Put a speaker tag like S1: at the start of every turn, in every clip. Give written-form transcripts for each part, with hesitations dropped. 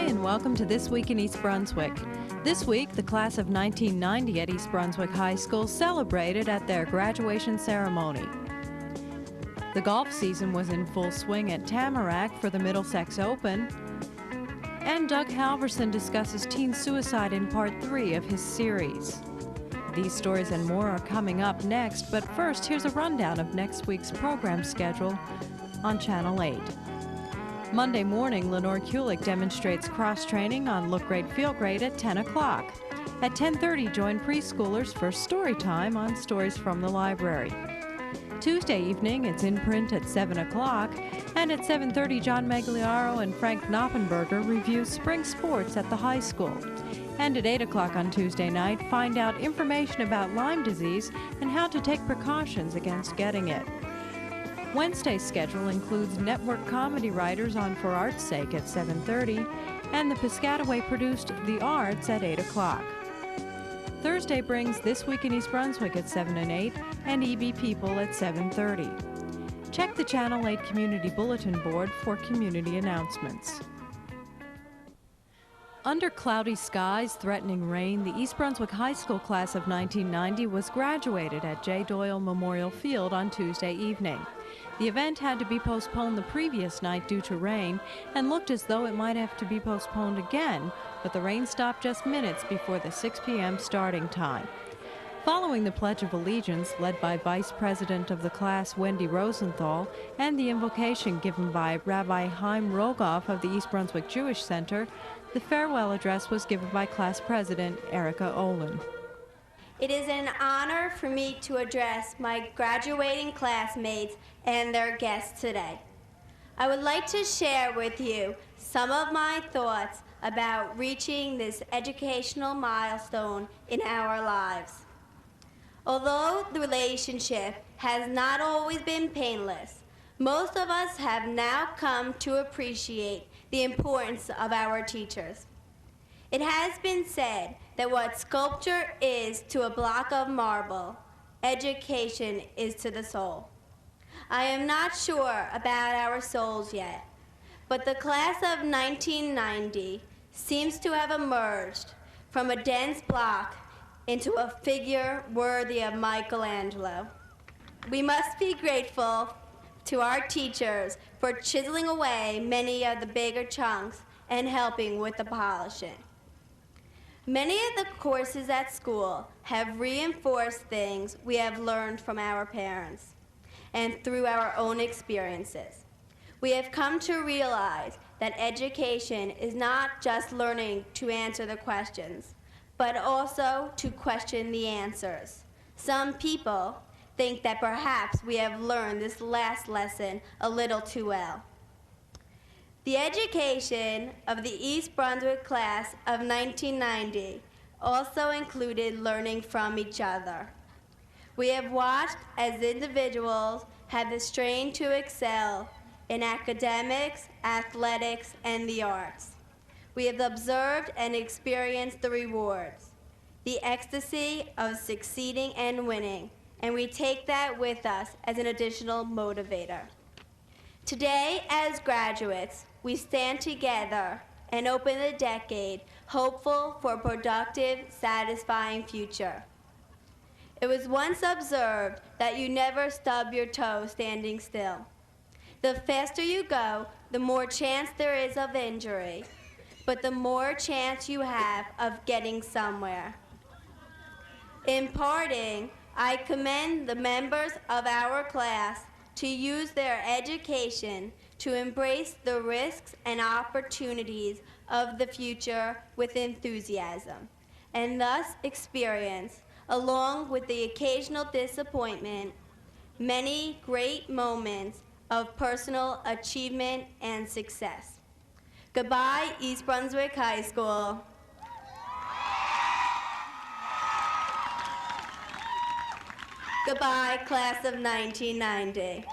S1: and welcome to This Week in East Brunswick. This week, the class of 1990 at East Brunswick High School celebrated at their graduation ceremony. The golf season was in full swing at Tamarack for the Middlesex Open, and Doug Halverson discusses teen suicide in part 3 of his series. These stories and more are coming up next, but first, here's a rundown of next week's program schedule on Channel 8. Monday morning, Lenore Kulik demonstrates cross-training on Look Great, Feel Great at 10 o'clock. At 10:30, join preschoolers for story time on Stories from the Library. Tuesday evening, it's in print at 7 o'clock, and at 7:30, John Magliaro and Frank Knoppenberger review spring sports at the high school. And at 8 o'clock on Tuesday night, find out information about Lyme disease and how to take precautions against getting it. Wednesday's schedule includes network comedy writers on For Art's Sake at 7:30, and the Piscataway-produced The Arts at 8 o'clock. Thursday brings This Week in East Brunswick at 7 and 8, and EB People at 7:30. Check the Channel 8 Community Bulletin Board for community announcements. Under cloudy skies threatening rain, the East Brunswick High School class of 1990 was graduated at J. Doyle Memorial Field on Tuesday evening. The event had to be postponed the previous night due to rain and looked as though it might have to be postponed again, but the rain stopped just minutes before the 6 p.m. starting time. Following the Pledge of Allegiance, led by Vice President of the class Wendy Rosenthal, and the invocation given by Rabbi Chaim Rogoff of the East Brunswick Jewish Center, the farewell address was given by Class President Erica Olin.
S2: It is an honor for me to address my graduating classmates and their guests today. I would like to share with you some of my thoughts about reaching this educational milestone in our lives. Although the relationship has not always been painless, most of us have now come to appreciate the importance of our teachers. It has been said that what sculpture is to a block of marble, education is to the soul. I am not sure about our souls yet, but the class of 1990 seems to have emerged from a dense block into a figure worthy of Michelangelo. We must be grateful to our teachers for chiseling away many of the bigger chunks and helping with the polishing. Many of the courses at school have reinforced things we have learned from our parents and through our own experiences. We have come to realize that education is not just learning to answer the questions, but also to question the answers. Some people think that perhaps we have learned this last lesson a little too well. The education of the East Brunswick class of 1990 also included learning from each other. We have watched as individuals have the strain to excel in academics, athletics, and the arts. We have observed and experienced the rewards, the ecstasy of succeeding and winning, and we take that with us as an additional motivator. Today, as graduates, we stand together and open the decade hopeful for a productive, satisfying future. It was once observed that you never stub your toe standing still. The faster you go, the more chance there is of injury, but the more chance you have of getting somewhere. In parting, I commend the members of our class to use their education to embrace the risks and opportunities of the future with enthusiasm, and thus experience, along with the occasional disappointment, many great moments of personal achievement and success. Goodbye, East Brunswick High School. Goodbye, class of 1990.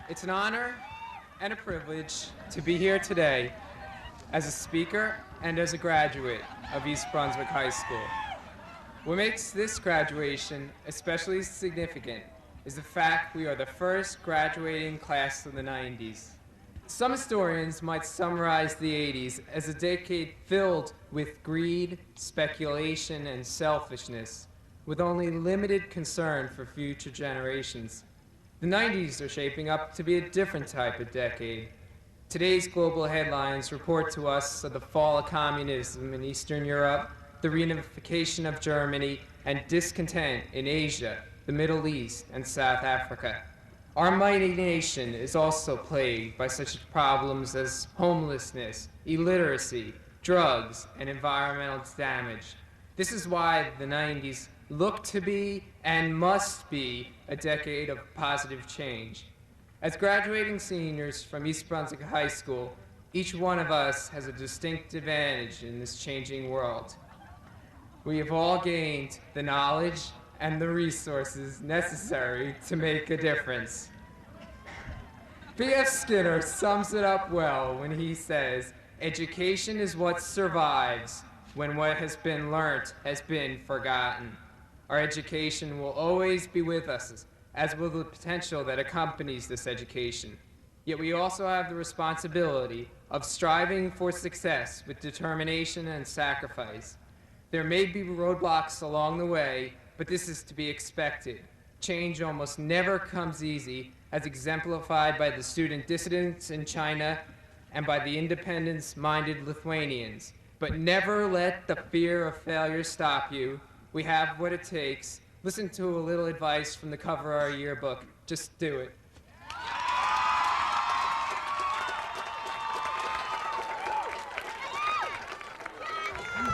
S3: It's an honor and a privilege to be here today as a speaker and as a graduate of East Brunswick High School. What makes this graduation especially significant is the fact we are the first graduating class of the 90s. Some historians might summarize the 80s as a decade filled with greed, speculation, and selfishness, with only limited concern for future generations. The 90s are shaping up to be a different type of decade. Today's global headlines report to us of the fall of communism in Eastern Europe, the reunification of Germany, and discontent in Asia, the Middle East, and South Africa. Our mighty nation is also plagued by such problems as homelessness, illiteracy, drugs, and environmental damage. This is why the 90s look to be and must be a decade of positive change. As graduating seniors from East Brunswick High School, each one of us has a distinct advantage in this changing world. We have all gained the knowledge and the resources necessary to make a difference. B.F. Skinner sums it up well when he says, "Education is what survives when what has been learnt has been forgotten." Our education will always be with us, as will the potential that accompanies this education. Yet we also have the responsibility of striving for success with determination and sacrifice. There may be roadblocks along the way, but this is to be expected. Change almost never comes easy, as exemplified by the student dissidents in China and by the independence-minded Lithuanians. But never let the fear of failure stop you. We have what it takes. Listen to a little advice from the cover of our yearbook. Just do it.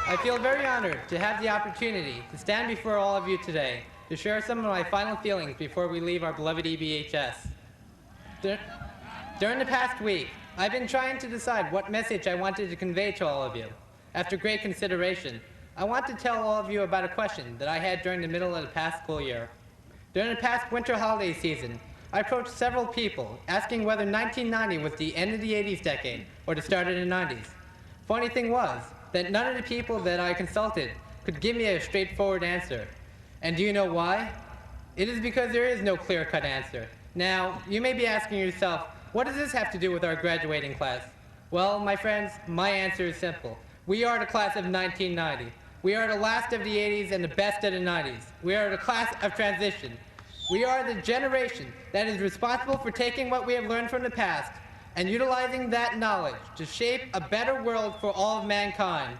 S4: I feel very honored to have the opportunity to stand before all of you today to share some of my final feelings before we leave our beloved EBHS. During the past week, I've been trying to decide what message I wanted to convey to all of you. After great consideration, I want to tell all of you about a question that I had during the middle of the past school year. During the past winter holiday season, I approached several people asking whether 1990 was the end of the 80s decade or the start of the 90s. Funny thing was that none of the people that I consulted could give me a straightforward answer. And do you know why? It is because there is no clear-cut answer. Now, you may be asking yourself, what does this have to do with our graduating class? Well, my friends, my answer is simple. We are the class of 1990. We are the last of the 80s and the best of the 90s. We are the class of transition. We are the generation that is responsible for taking what we have learned from the past and utilizing that knowledge to shape a better world for all of mankind.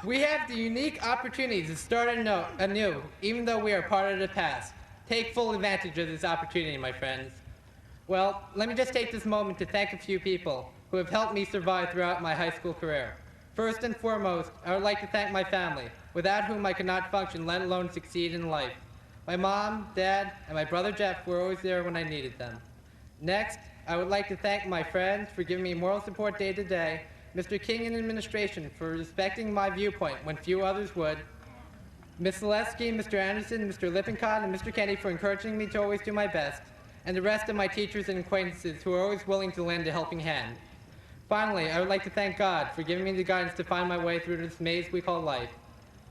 S4: We have the unique opportunity to start anew, even though we are part of the past. Take full advantage of this opportunity, my friends. Well, let me just take this moment to thank a few people who have helped me survive throughout my high school career. First and foremost, I would like to thank my family, without whom I could not function, let alone succeed in life. My mom, dad, and my brother Jeff were always there when I needed them. Next, I would like to thank my friends for giving me moral support day to day, Mr. King and administration for respecting my viewpoint when few others would, Ms. Zaleski, Mr. Anderson, Mr. Lippincott, and Mr. Kenny for encouraging me to always do my best, and the rest of my teachers and acquaintances who are always willing to lend a helping hand. Finally, I would like to thank God for giving me the guidance to find my way through this maze we call life.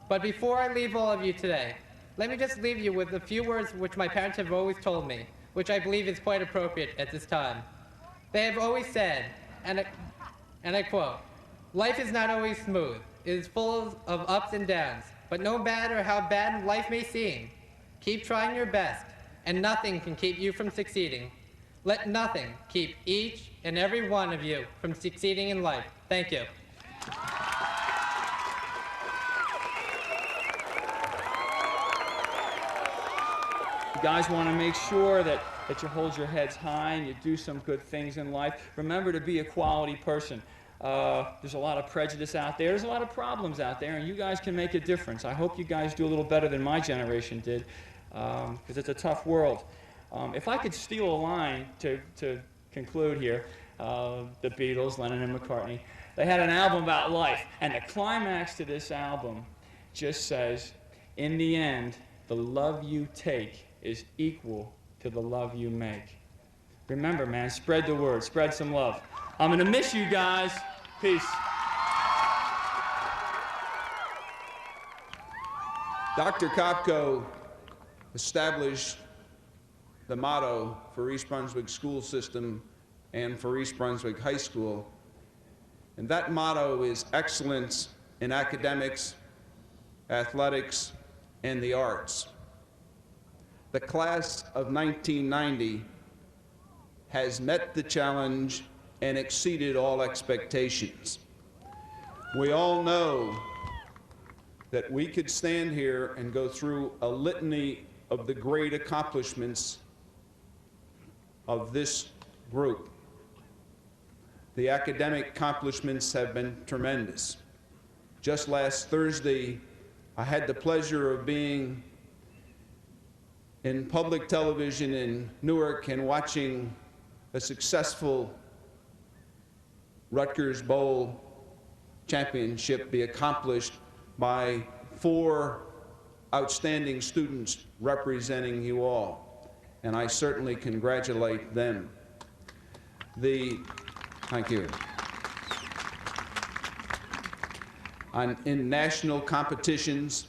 S4: But before I leave all of you today, let me just leave you with a few words which my parents have always told me, which I believe is quite appropriate at this time. They have always said, and I quote, "Life is not always smooth. It is full of ups and downs. But no matter how bad life may seem, keep trying your best, and nothing can keep you from succeeding. Let nothing keep each and every one of you from succeeding in life." Thank you.
S5: You guys want to make sure that you hold your heads high and you do some good things in life. Remember to be a quality person. There's a lot of prejudice out there. There's a lot of problems out there, and you guys can make a difference. I hope you guys do a little better than my generation did, because it's a tough world. If I could steal a line to conclude here, the Beatles, Lennon and McCartney, they had an album about life, and the climax to this album just says, in the end, the love you take is equal to the love you make. Remember, man, spread the word, spread some love. I'm going to miss you guys. Peace.
S6: Dr. Kopko established the motto for East Brunswick school system and for East Brunswick High School, and that motto is excellence in academics, athletics, and the arts. The class of 1990 has met the challenge and exceeded all expectations. We all know that we could stand here and go through a litany of the great accomplishments of this group. The academic accomplishments have been tremendous. Just last Thursday, I had the pleasure of being in public television in Newark and watching a successful Rutgers Bowl championship be accomplished by 4 outstanding students representing you all, and I certainly congratulate them. Thank you. In national competitions,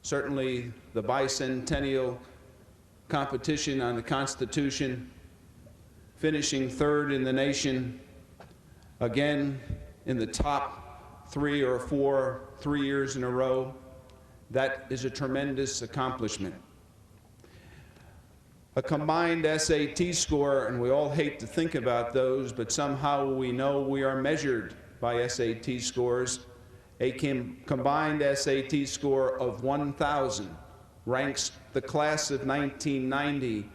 S6: certainly the bicentennial competition on the Constitution, finishing 3rd in the nation, again in the top 3 or 4, 3 years in a row. That is a tremendous accomplishment. A combined SAT score, and we all hate to think about those, but somehow we know we are measured by SAT scores. A combined SAT score of 1,000 ranks the class of 1990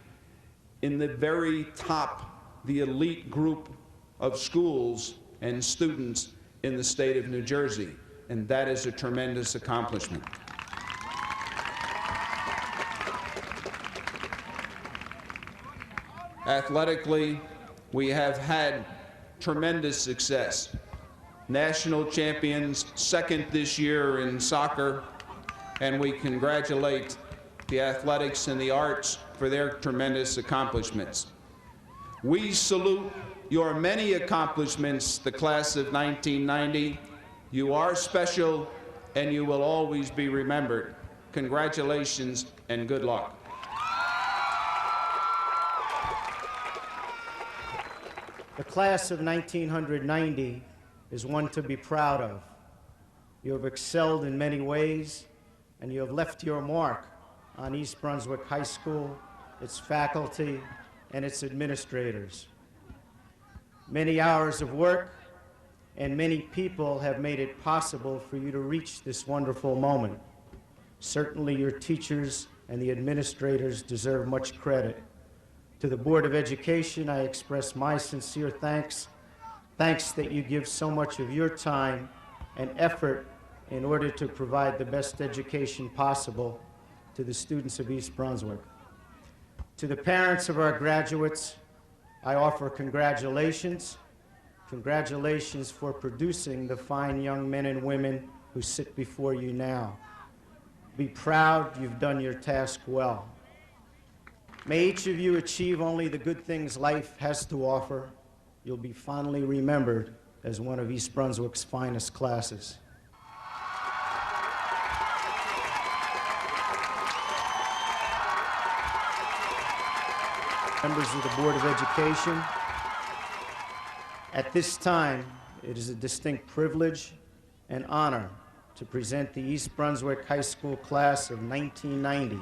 S6: in the very top, the elite group of schools and students in the state of New Jersey, and that is a tremendous accomplishment. Athletically, we have had tremendous success. National champions, 2nd this year in soccer, and we congratulate the athletics and the arts for their tremendous accomplishments. We salute your many accomplishments, the class of 1990. You are special, and you will always be remembered. Congratulations and good luck.
S7: The class of 1990 is one to be proud of. You have excelled in many ways, and you have left your mark on East Brunswick High School, its faculty, and its administrators. Many hours of work and many people have made it possible for you to reach this wonderful moment. Certainly your teachers and the administrators deserve much credit. To the Board of Education, I express my sincere thanks. Thanks that you give so much of your time and effort in order to provide the best education possible to the students of East Brunswick. To the parents of our graduates, I offer congratulations. Congratulations for producing the fine young men and women who sit before you now. Be proud, you've done your task well. May each of you achieve only the good things life has to offer. You'll be fondly remembered as one of East Brunswick's finest classes. Members of the Board of Education, at this time, it is a distinct privilege and honor to present the East Brunswick High School class of 1990.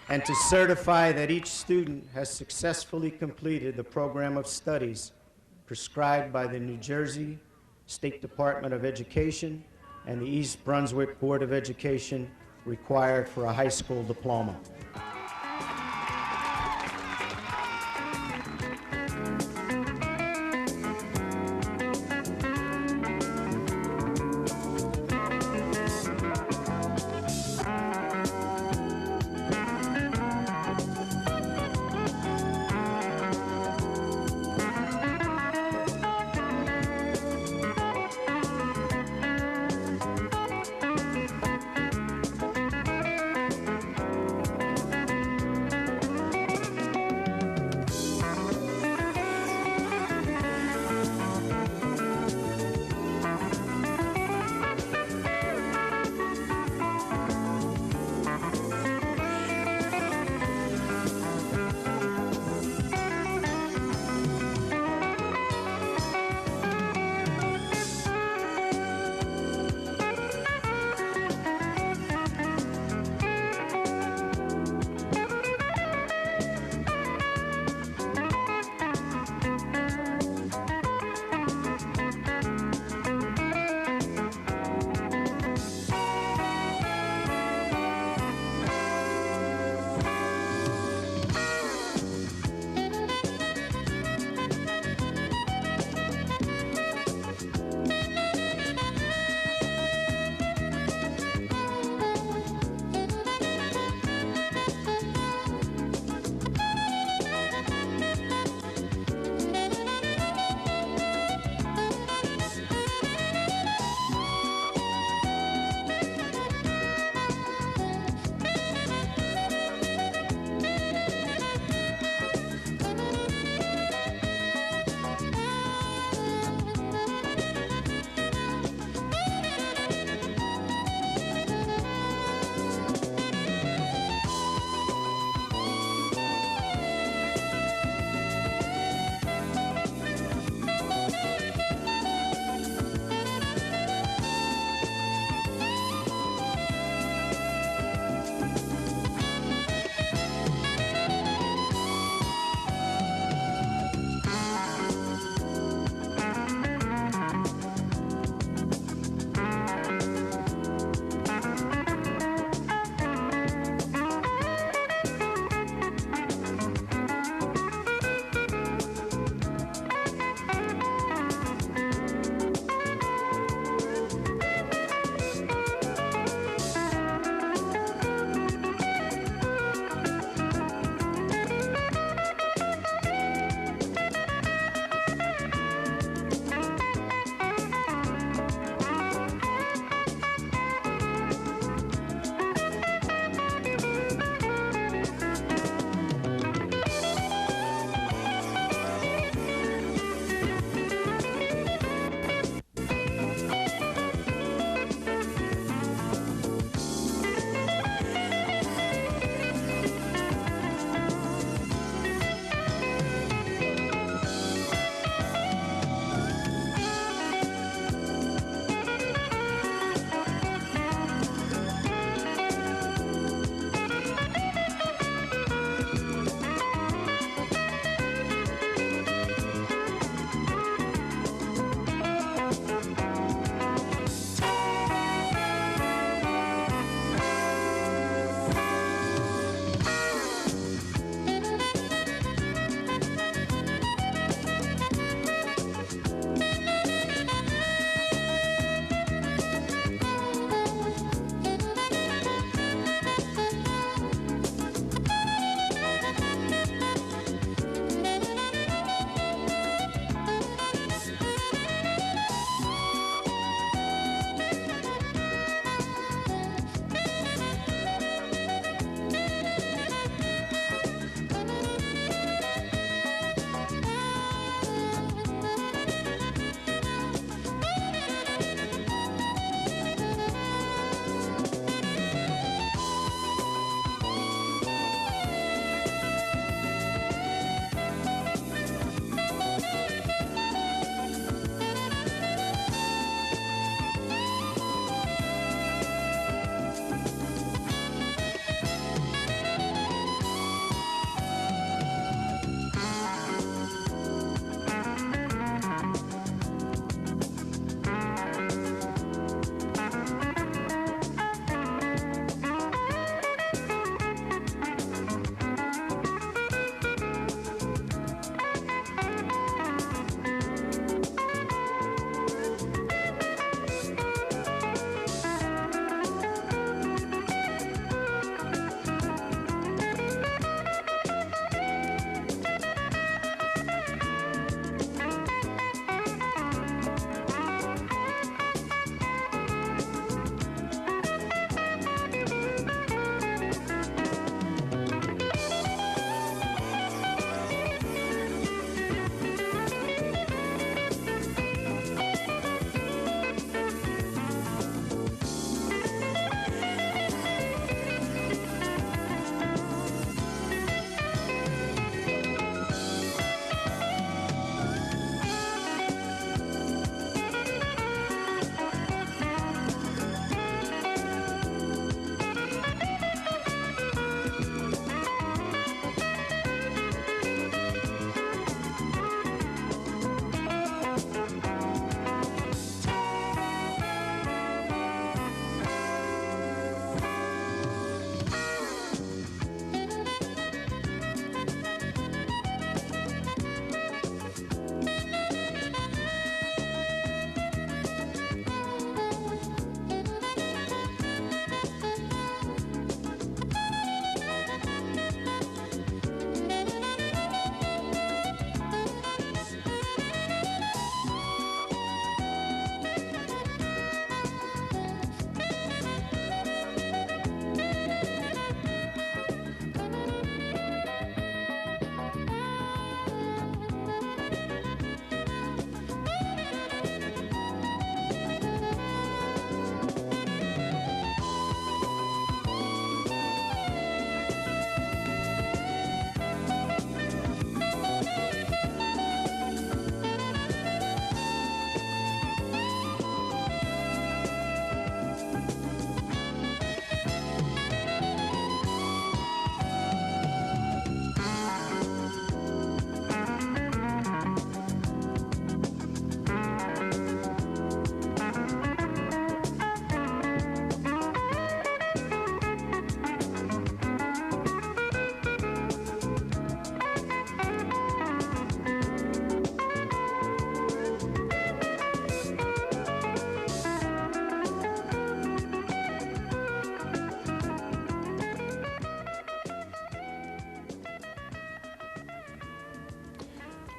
S7: And to certify that each student has successfully completed the program of studies prescribed by the New Jersey State Department of Education and the East Brunswick Board of Education required for a high school diploma.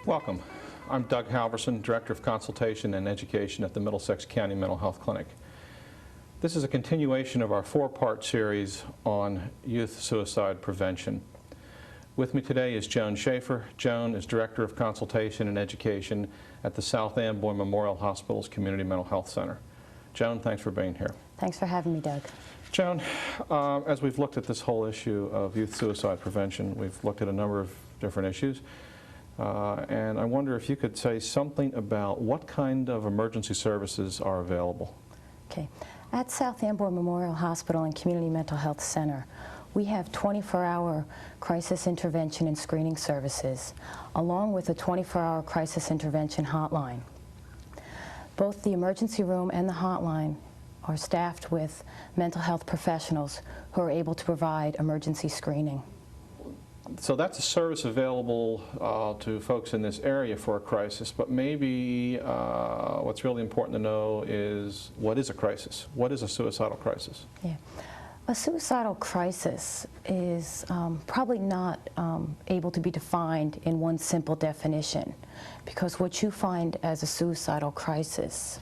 S8: Welcome. I'm Doug Halverson, Director of Consultation and Education at the Middlesex County Mental Health Clinic. This is a continuation of our four-part series on youth suicide prevention. With me today is Joan Schaefer. Joan is Director of Consultation and Education at the South Amboy Memorial Hospital's Community Mental Health Center. Joan, thanks for being here.
S9: Thanks for having me, Doug.
S8: Joan, as we've looked at this whole issue of youth suicide prevention, we've looked at a number of different issues. And I wonder if you could say something about what kind of emergency services are available.
S9: Okay. At South Amboy Memorial Hospital and Community Mental Health Center, we have 24-hour crisis intervention and screening services, along with a 24-hour crisis intervention hotline. Both the emergency room and the hotline are staffed with mental health professionals who are able to provide emergency screening.
S8: So that's a service available to folks in this area for a crisis, but maybe what's really important to know is, what is a crisis? What is a suicidal crisis?
S9: Yeah. A suicidal crisis is probably not able to be defined in one simple definition, because what you find as a suicidal crisis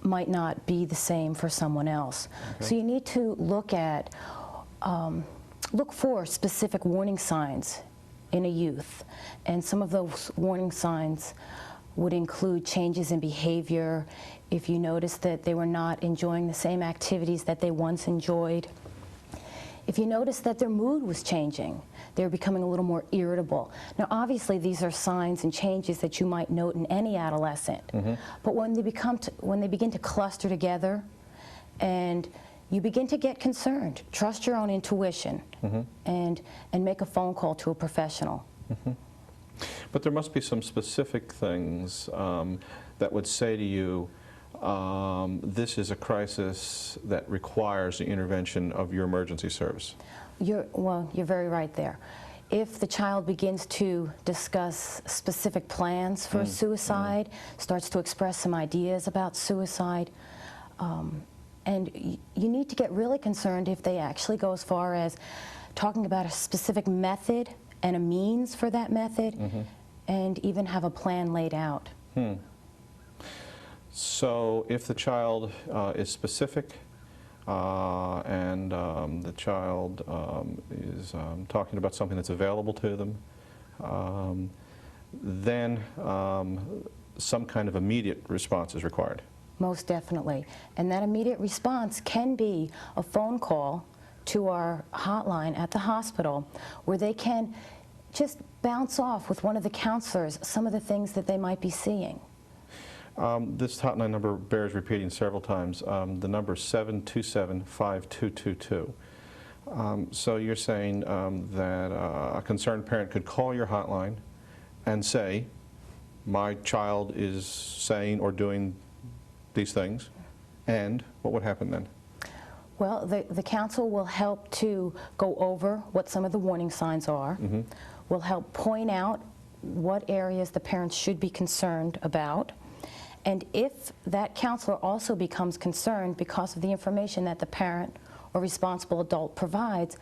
S9: might not be the same for someone else. Okay. So you need to look at look for specific warning signs in a youth, and some of those warning signs would include changes in behavior. If you notice that they were not enjoying the same activities that they once enjoyed, if you notice that their mood was changing, they're becoming a little more irritable. Now obviously these are signs and changes that you might note in any adolescent, but when they begin to cluster together and you begin to get concerned, trust your own intuition, and make a phone call to a professional.
S8: But there must be some specific things that would say to you, this is a crisis that requires the intervention of your emergency service.
S9: Well, you're very right there. If the child begins to discuss specific plans for suicide, starts to express some ideas about suicide, and you need to get really concerned if they actually go as far as talking about a specific method and a means for that method, and even have a plan laid out.
S8: So if the child is specific and the child is talking about something that's available to them, then some kind of immediate response is required.
S9: Most definitely. And that immediate response can be a phone call to our hotline at the hospital, where they can just bounce off with one of the counselors some of the things that they might be seeing.
S8: This hotline number bears repeating several times. The number is 727-5222. So you're saying that a concerned parent could call your hotline and say, my child is saying or doing these things, and what would happen then?
S9: Well, the counsel will help to go over what some of the warning signs are, will help point out what areas the parents should be concerned about, and if that counselor also becomes concerned because of the information that the parent or responsible adult provides,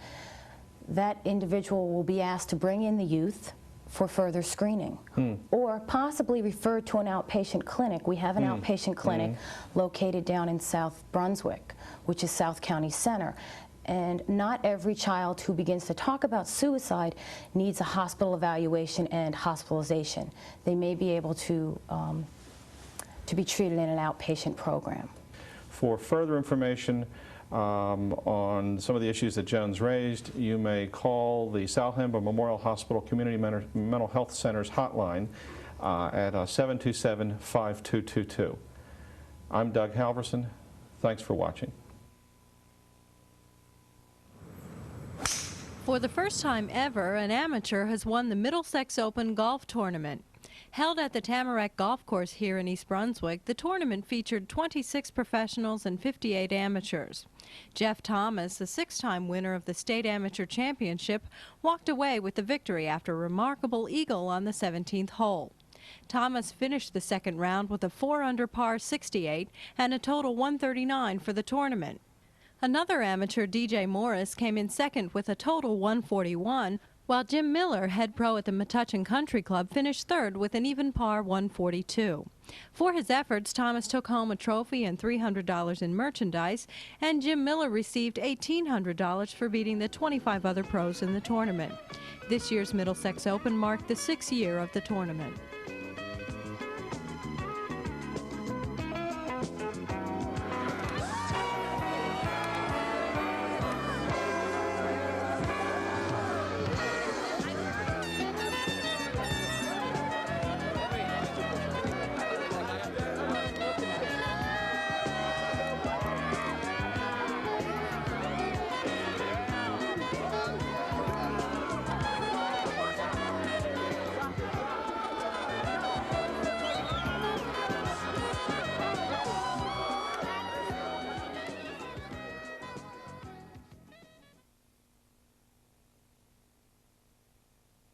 S9: that individual will be asked to bring in the youth for further screening, or possibly referred to an outpatient clinic. We have an outpatient clinic located down in South Brunswick, which is South County Center. And not every child who begins to talk about suicide needs a hospital evaluation and hospitalization. They may be able to be treated in an outpatient program.
S8: For further information on some of the issues that Joan's raised, you may call the South Amboy Memorial Hospital Community Mental Health Center's hotline at 727-5222. I'm Doug Halverson. Thanks for watching.
S1: For the first time ever, an amateur has won the Middlesex Open golf tournament. Held at the Tamarack Golf Course here in East Brunswick, the tournament featured 26 professionals and 58 amateurs. Jeff Thomas, a six-time winner of the State Amateur Championship, walked away with the victory after a remarkable eagle on the 17th hole. Thomas finished the second round with a 4-under par 68 and a total 139 for the tournament. Another amateur, DJ Morris, came in second with a total 141, while Jim Miller, head pro at the Metuchen Country Club, finished third with an even par 142. For his efforts, Thomas took home a trophy and $300 in merchandise, and Jim Miller received $1,800 for beating the 25 other pros in the tournament. This year's Middlesex Open marked the 6th year of the tournament.